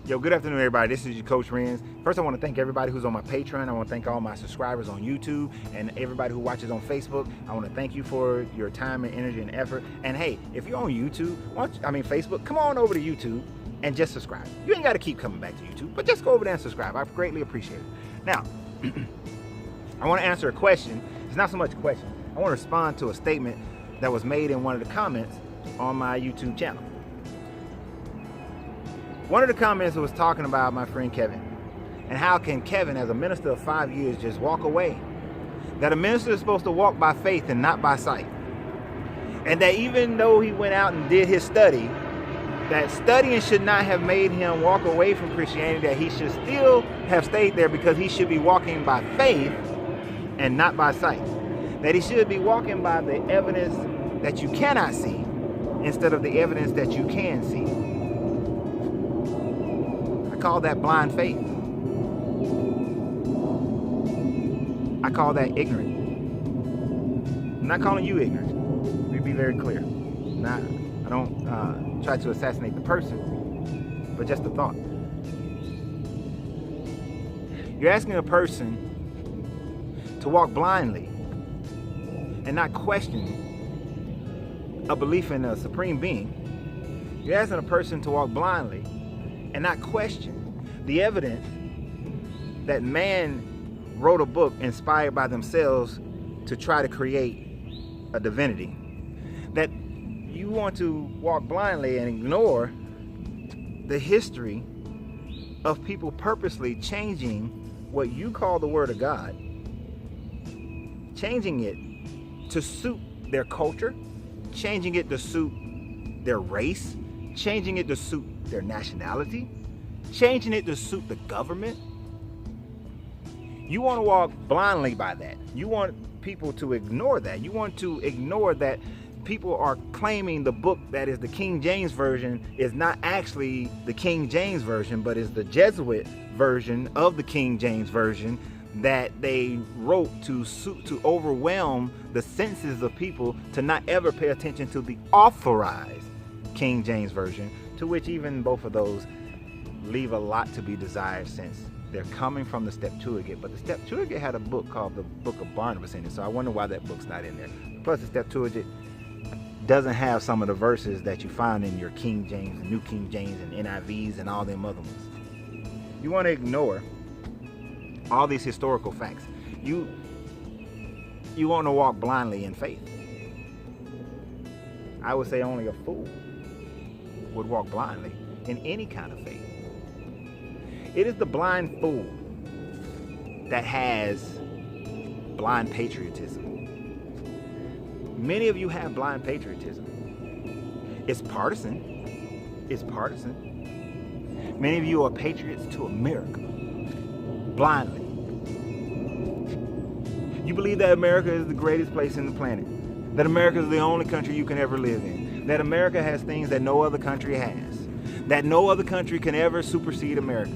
Yo, good afternoon, everybody. This is your Coach Renz. First, I want to thank everybody who's on my Patreon. I want to thank all my subscribers on YouTube and everybody who watches on Facebook. I want to thank you for your time and energy and effort. And hey, if you're on YouTube, Facebook, come on over to YouTube and just subscribe. You ain't got to keep coming back to YouTube, but just go over there and subscribe. I greatly appreciate it. Now, I want to answer a question. It's not so much a question. I want to respond to a statement that was made in one of the comments on my YouTube channel. One of the comments was talking about my friend Kevin, and how can Kevin, as a minister of 5 years, just walk away? That a minister is supposed to walk by faith and not by sight. And that even though he went out and did his study, that studying should not have made him walk away from Christianity, that he should still have stayed there because he should be walking by faith and not by sight. That he should be walking by the evidence that you cannot see instead of the evidence that you can see. I call that blind faith. I call that ignorant. I'm not calling you ignorant. Let me be very clear. I don't try to assassinate the person, but just the thought. You're asking a person to walk blindly and not question a belief in a supreme being. You're asking a person to walk blindly and not question the evidence that man wrote a book inspired by themselves to try to create a divinity. That you want to walk blindly and ignore the history of people purposely changing what you call the Word of God, changing it to suit their culture, changing it to suit their race, changing it to suit their nationality, changing it to suit the government. You want to walk blindly by that. You want people to ignore that. You want to ignore that people are claiming the book that is the King James Version is not actually the King James Version, but is the Jesuit version of the King James Version that they wrote to overwhelm the senses of people to not ever pay attention to the authorized King James Version, to which even both of those leave a lot to be desired since they're coming from the Septuagint. But the Septuagint had a book called the Book of Barnabas in it, so I wonder why that book's not in there. Plus, the Septuagint doesn't have some of the verses that you find in your King James, New King James, and NIVs and all them other ones. You want to ignore all these historical facts. You want to walk blindly in faith. I would say only a fool would walk blindly in any kind of faith. It is the blind fool that has blind patriotism. Many of you have blind patriotism. It's partisan. It's partisan. Many of you are patriots to America. Blindly. You believe that America is the greatest place in the planet. That America is the only country you can ever live in. That America has things that no other country has. That no other country can ever supersede America.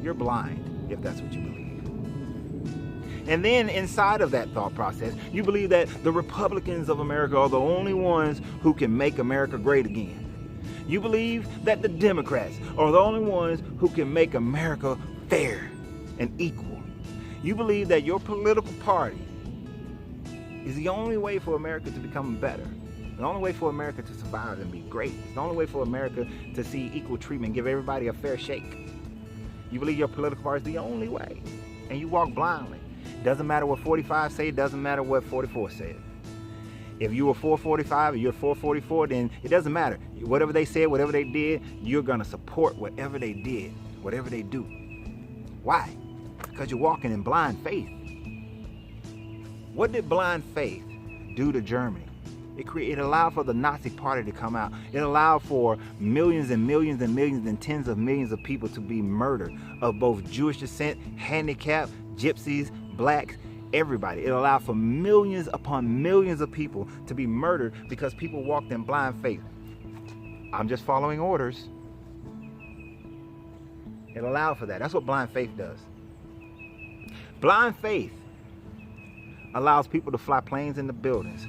You're blind if that's what you believe. And then inside of that thought process, you believe that the Republicans of America are the only ones who can make America great again. You believe that the Democrats are the only ones who can make America fair and equal. You believe that your political party is the only way for America to become better. The only way for America to survive and be great. It's the only way for America to see equal treatment, give everybody a fair shake. You believe your political party is the only way, and you walk blindly. Doesn't matter what 45 say, doesn't matter what 44 said. If you were 445 or you're 444, then it doesn't matter. Whatever they said, whatever they did, you're going to support whatever they did, whatever they do. Why? Because you're walking in blind faith. What did blind faith do to Germany? It allowed for the Nazi party to come out. It allowed for millions and millions and millions and tens of millions of people to be murdered, of both Jewish descent, handicapped, gypsies, blacks, everybody. It allowed for millions upon millions of people to be murdered because people walked in blind faith. I'm just following orders. It allowed for that. That's what blind faith does. Blind faith allows people to fly planes into buildings.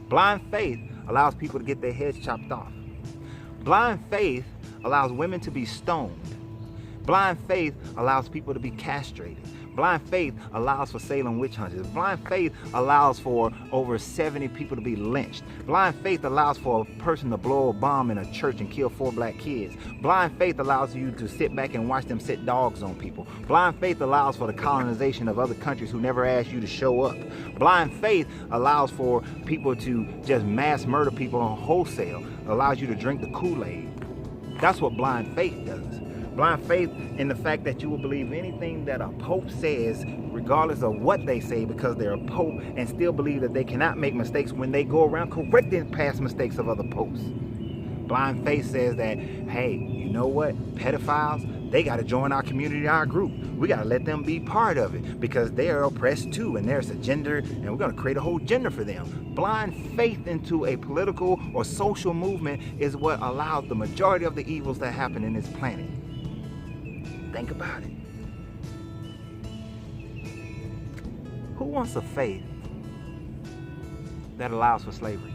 Blind faith allows people to get their heads chopped off. Blind faith allows women to be stoned. Blind faith allows people to be castrated. Blind faith allows for Salem witch hunters. Blind faith allows for over 70 people to be lynched. Blind faith allows for a person to blow a bomb in a church and kill 4 black kids. Blind faith allows you to sit back and watch them set dogs on people. Blind faith allows for the colonization of other countries who never asked you to show up. Blind faith allows for people to just mass murder people on wholesale. Allows you to drink the Kool-Aid. That's what blind faith does. Blind faith in the fact that you will believe anything that a pope says, regardless of what they say, because they're a pope, and still believe that they cannot make mistakes when they go around correcting past mistakes of other popes. Blind faith says that, hey, you know what? Pedophiles, they got to join our community, our group. We got to let them be part of it because they are oppressed too, and there's a gender, and we're going to create a whole gender for them. Blind faith into a political or social movement is what allows the majority of the evils that happen in this planet. Think about it. Who wants a faith that allows for slavery?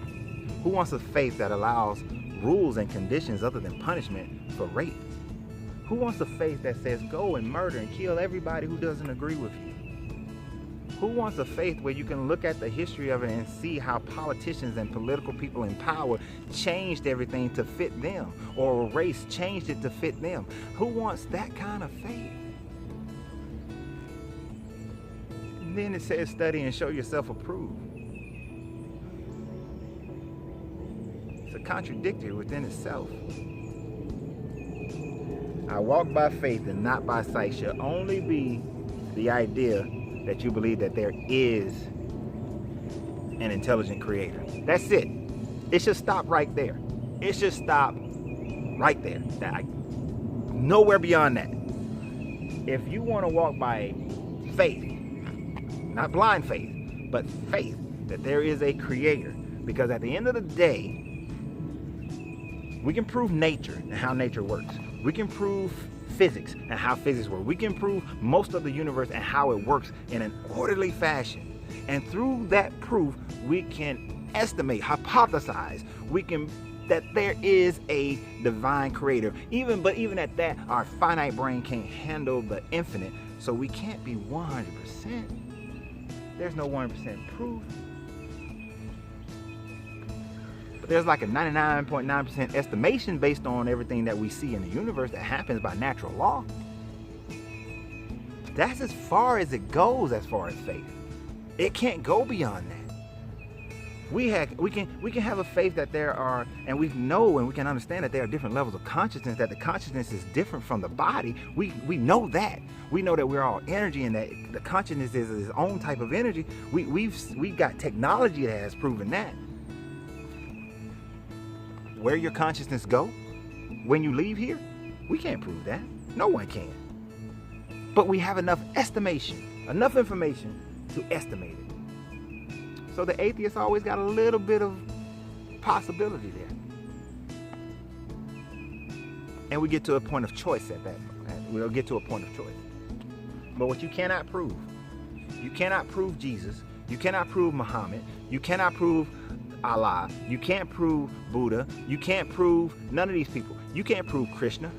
Who wants a faith that allows rules and conditions other than punishment for rape? Who wants a faith that says go and murder and kill everybody who doesn't agree with you? Who wants a faith where you can look at the history of it and see how politicians and political people in power changed everything to fit them, or a race changed it to fit them? Who wants that kind of faith? And then it says study and show yourself approved. It's a contradictory within itself. I walk by faith and not by sight should only be the idea that you believe that there is an intelligent creator. That's it. It should stop right there. It should stop right there. Nowhere beyond that. If you want to walk by faith, not blind faith, but faith that there is a creator, because at the end of the day, we can prove nature and how nature works. We can prove physics and how physics works. We can prove most of the universe and how it works in an orderly fashion. And through that proof, we can estimate, hypothesize, that there is a divine creator. But even at that, our finite brain can't handle the infinite, so we can't be 100%. There's no 100% proof. There's like a 99.9% estimation based on everything that we see in the universe that happens by natural law. That's as far as it goes as far as faith. It can't go beyond that. We can have a faith that there are, and we know and we can understand that there are different levels of consciousness, that the consciousness is different from the body. We know that. We know that we're all energy and that the consciousness is its own type of energy. We've got technology that has proven that. Where your consciousness go when you leave here, we can't prove that. No one can. But we have enough estimation, enough information to estimate it. So the atheist always got a little bit of possibility there. And we get to a point of choice at that. We'll get to a point of choice. But what you cannot prove Jesus, you cannot prove Muhammad, you cannot prove Allah, you can't prove Buddha, you can't prove none of these people. You can't prove Krishna.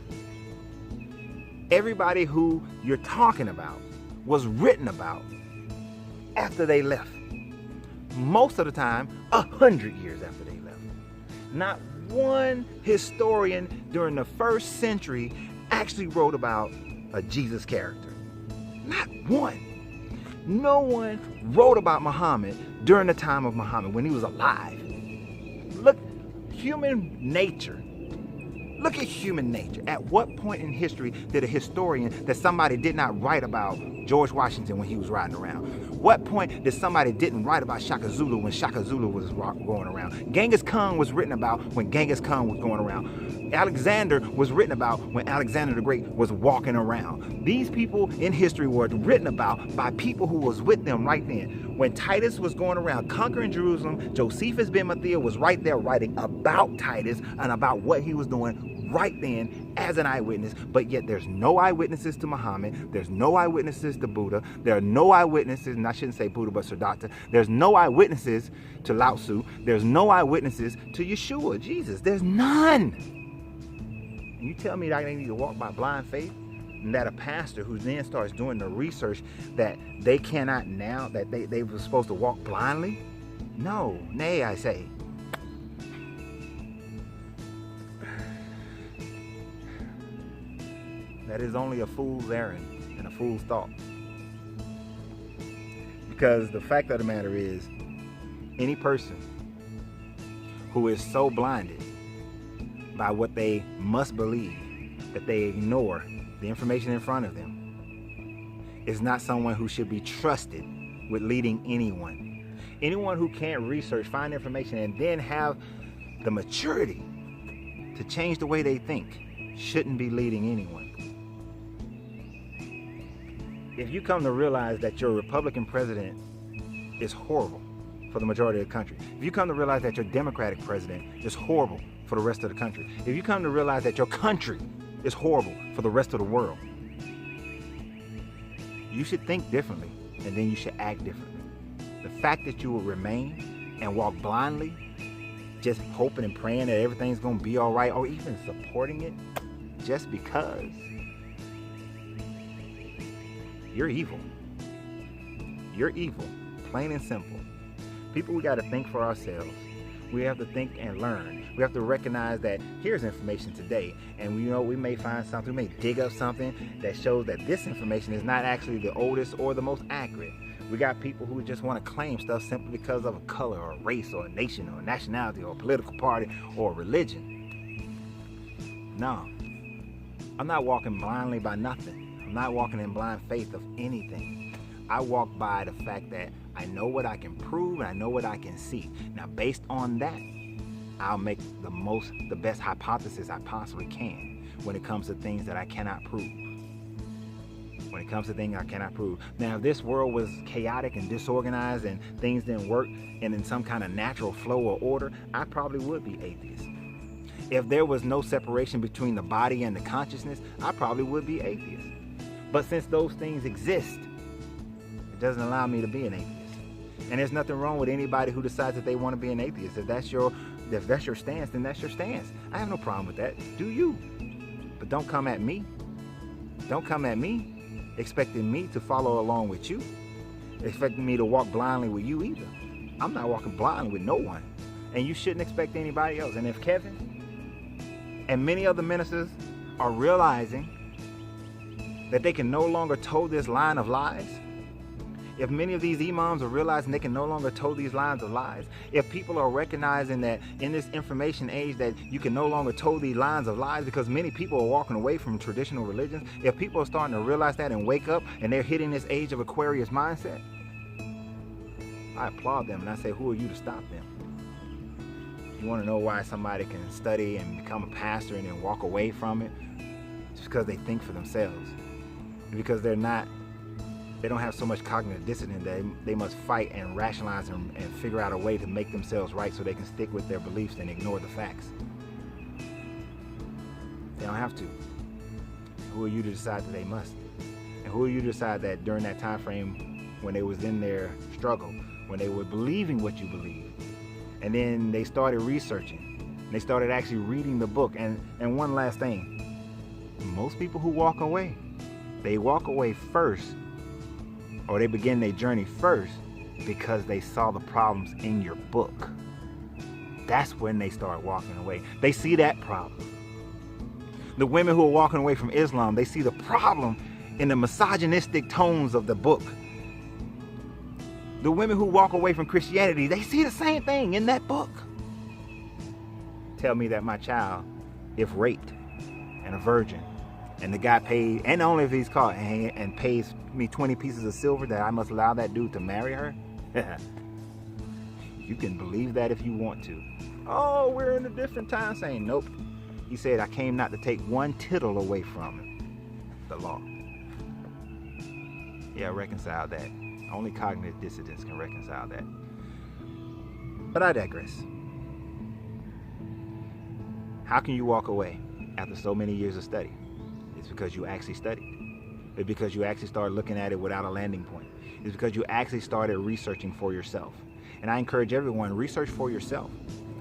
Everybody who you're talking about was written about after they left. Most of the time, 100 years after they left. Not one historian during the first century actually wrote about a Jesus character. Not one. No one wrote about Muhammad during the time of Muhammad when he was alive. Look, human nature. Look at human nature. At what point in history did a historian that somebody did not write about George Washington when he was riding around? What point did somebody didn't write about Shaka Zulu when Shaka Zulu was going around? Genghis Khan was written about when Genghis Khan was going around. Alexander was written about when Alexander the Great was walking around. These people in history were written about by people who was with them right then. When Titus was going around conquering Jerusalem, Josephus ben Matthew was right there writing about Titus and about what he was doing right then as an eyewitness. But yet there's no eyewitnesses to Muhammad. There's no eyewitnesses to Buddha. There are no eyewitnesses, and I shouldn't say Buddha, but Siddhartha. There's no eyewitnesses to Lao Tzu. There's no eyewitnesses to Yeshua, Jesus. There's none. And you tell me that I need to walk by blind faith? And that a pastor who then starts doing the research that they cannot now, that they were supposed to walk blindly? No, nay, I say. That is only a fool's errand and a fool's thought. Because the fact of the matter is, any person who is so blinded by what they must believe that they ignore the information in front of them is not someone who should be trusted with leading anyone. Anyone who can't research, find information, and then have the maturity to change the way they think shouldn't be leading anyone. If you come to realize that your Republican president is horrible for the majority of the country, if you come to realize that your Democratic president is horrible for the rest of the country, if you come to realize that your country is horrible for the rest of the world, you should think differently, and then you should act differently. The fact that you will remain and walk blindly, just hoping and praying that everything's going to be all right, or even supporting it just because, you're evil. You're evil, plain and simple. People, we got to think for ourselves. We have to think and learn. We have to recognize that here's information today, and we may find something, we may dig up something that shows that this information is not actually the oldest or the most accurate. We got people who just want to claim stuff simply because of a color or a race or a nation or a nationality or a political party or a religion. No, I'm not walking blindly by nothing. I'm not walking in blind faith of anything. I walk by the fact that I know what I can prove and I know what I can see. Now, based on that, I'll make the best hypothesis I possibly can when it comes to things that I cannot prove. When it comes to things I cannot prove. Now, if this world was chaotic and disorganized and things didn't work and in some kind of natural flow or order, I probably would be atheist. If there was no separation between the body and the consciousness, I probably would be atheist. But since those things exist, it doesn't allow me to be an atheist. And there's nothing wrong with anybody who decides that they want to be an atheist. If that's your stance, then that's your stance. I have no problem with that. Do you? But don't come at me. Don't come at me expecting me to follow along with you, expecting me to walk blindly with you either. I'm not walking blindly with no one. And you shouldn't expect anybody else. And if Kevin and many other ministers are realizing that they can no longer toe this line of lies, if many of these imams are realizing they can no longer toe these lines of lies, if people are recognizing that in this information age that you can no longer toe these lines of lies because many people are walking away from traditional religions, if people are starting to realize that and wake up and they're hitting this age of Aquarius mindset, I applaud them and I say, who are you to stop them? You want to know why somebody can study and become a pastor and then walk away from it? It's because they think for themselves. Because they don't have so much cognitive dissonance that they must fight and rationalize and figure out a way to make themselves right so they can stick with their beliefs and ignore the facts. They don't have to. Who are you to decide that they must? And who are you to decide that during that time frame when they was in their struggle, when they were believing what you believe, and then they started researching, and they started actually reading the book. And one last thing, most people who walk away, they walk away first, or they begin their journey first because they saw the problems in your book. That's when they start walking away. They see that problem. The women who are walking away from Islam, they see the problem in the misogynistic tones of the book. The women who walk away from Christianity, they see the same thing in that book. Tell me that my child, if raped and a virgin, and the guy paid, and only if he's caught, and pays me 20 pieces of silver, that I must allow that dude to marry her? You can believe that if you want to. Oh, we're in a different time, saying nope. He said, I came not to take one tittle away from him. The law. Yeah, reconcile that. Only cognitive dissidents can reconcile that. But I digress. How can you walk away after so many years of study? It's because you actually studied. It's because you actually started looking at it without a landing point. It's because you actually started researching for yourself. And I encourage everyone, research for yourself.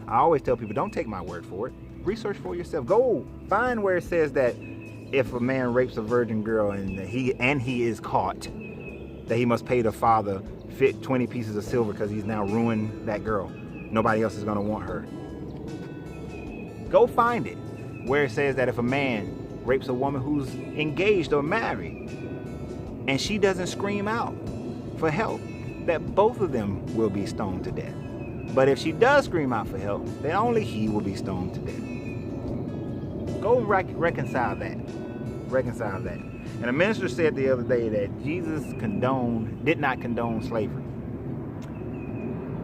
I always tell people, don't take my word for it. Research for yourself. Go find where it says that if a man rapes a virgin girl and he is caught, that he must pay the father 20 pieces of silver because he's now ruined that girl. Nobody else is going to want her. Go find it where it says that if a man rapes a woman who's engaged or married and she doesn't scream out for help, that both of them will be stoned to death. But if she does scream out for help, then only he will be stoned to death. Go reconcile that. Reconcile that. And a minister said the other day that Jesus did not condone slavery.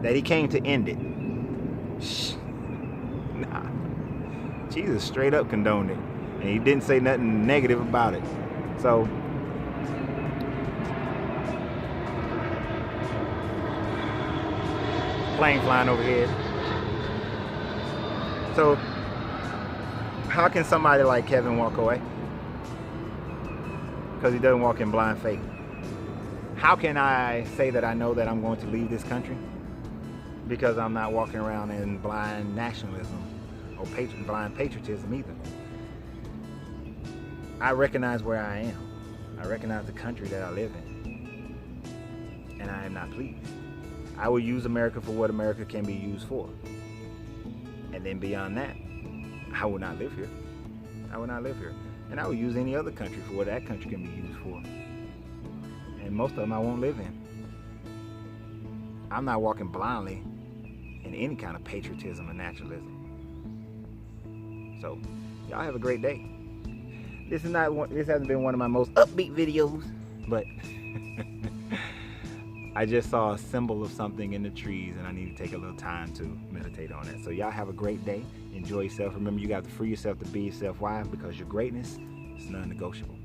That he came to end it. Nah. Jesus straight up condoned it. And he didn't say nothing negative about it. So, plane flying overhead. So, how can somebody like Kevin walk away? Because he doesn't walk in blind faith. How can I say that I know that I'm going to leave this country? Because I'm not walking around in blind nationalism or blind patriotism either. I recognize where I am. I recognize the country that I live in. And I am not pleased. I will use America for what America can be used for. And then beyond that, I will not live here. I will not live here. And I will use any other country for what that country can be used for. And most of them I won't live in. I'm not walking blindly in any kind of patriotism or naturalism. So, y'all have a great day. This hasn't been one of my most upbeat videos, but I just saw a symbol of something in the trees and I need to take a little time to meditate on it. So y'all have a great day. Enjoy yourself. Remember, you got to free yourself to be yourself. Why? Because your greatness is non-negotiable.